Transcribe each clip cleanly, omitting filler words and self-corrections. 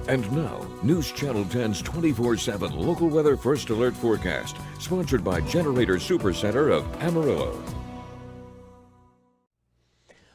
And now, News Channel 10's 24/7 local weather first alert forecast, sponsored by Generator Supercenter of Amarillo.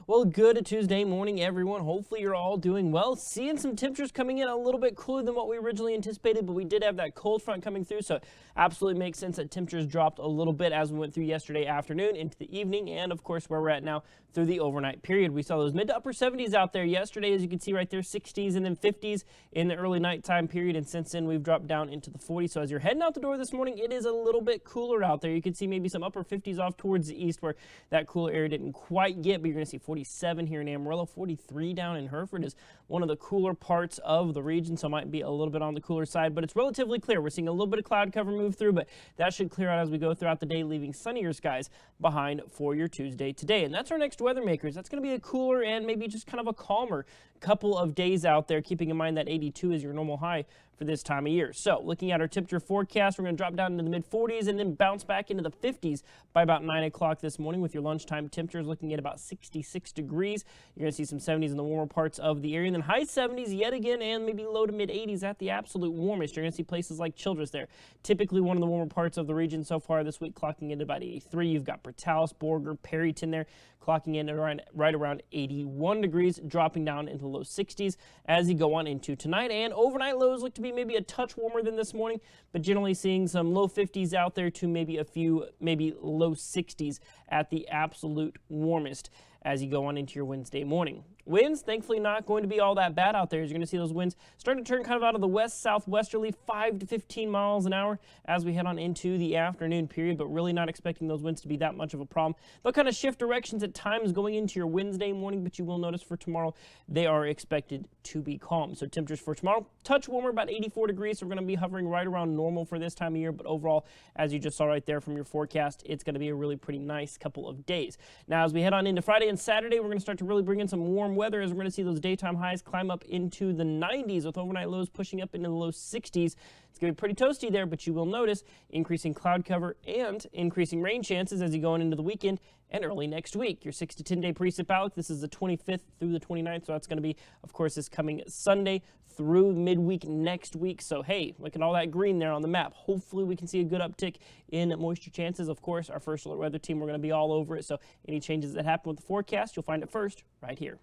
Well, good Tuesday morning, everyone. Hopefully you're all doing well. Seeing some temperatures coming in a little bit cooler than what we originally anticipated, but we did have that cold front coming through, so it absolutely makes sense that temperatures dropped a little bit as we went through yesterday afternoon into the evening, and of course where we're at now through the overnight period. We saw those mid to upper 70s out there yesterday, as you can see right there, 60s and then 50s in the early nighttime period, and since then we've dropped down into the 40s. So as you're heading out the door this morning, it is a little bit cooler out there. You can see maybe some upper 50s off towards the east where that cooler area didn't quite get, but you're going to see 47 here in Amarillo. 43 down in Hereford is one of the cooler parts of the region, so it might be a little bit on the cooler side, but it's relatively clear. We're seeing a little bit of cloud cover move through, but that should clear out as we go throughout the day, leaving sunnier skies behind for your Tuesday today. And that's our next weather makers. That's going to be a cooler and maybe just kind of a calmer couple of days out there, keeping in mind that 82 is your normal high for this time of year. So looking at our temperature forecast, we're going to drop down into the mid 40s and then bounce back into the 50s by about 9 o'clock this morning, with your lunchtime temperatures looking at about 66 degrees. You're going to see some 70s in the warmer parts of the area, and then high 70s yet again, and maybe low to mid 80s at the absolute warmest. You're going to see places like Childress there, typically one of the warmer parts of the region so far this week, clocking in at about 83. You've got Portales, Borger, Perryton there, clocking in at right around 81 degrees, dropping down into the low 60s as you go on into tonight. And overnight lows look to be maybe a touch warmer than this morning, but generally seeing some low 50s out there to maybe a few, maybe low 60s at the absolute warmest as you go on into your Wednesday morning. Winds, thankfully, not going to be all that bad out there. As you're going to see those winds starting to turn kind of out of the west southwesterly, 5 to 15 miles an hour as we head on into the afternoon period, but really not expecting those winds to be that much of a problem. They'll kind of shift directions at times going into your Wednesday morning, but you will notice for tomorrow they are expected to be calm. So temperatures for tomorrow, touch warmer, about 84 degrees. So we're going to be hovering right around normal for this time of year, but overall, as you just saw right there from your forecast, it's going to be a really pretty nice couple of days. Now, as we head on into Friday and Saturday, we're going to start to really bring in some warm weather, as we're going to see those daytime highs climb up into the 90s with overnight lows pushing up into the low 60s. It's going to be pretty toasty there, but you will notice increasing cloud cover and increasing rain chances as you go on into the weekend and early next week. Your 6 to 10 day precip outlook, this is the 25th through the 29th, so that's going to be, of course, this coming Sunday through midweek next week. So hey, look at all that green there on the map. Hopefully we can see a good uptick in moisture chances. Of course, our first alert weather team, we're going to be all over it, so any changes that happen with the forecast, you'll find it first right here.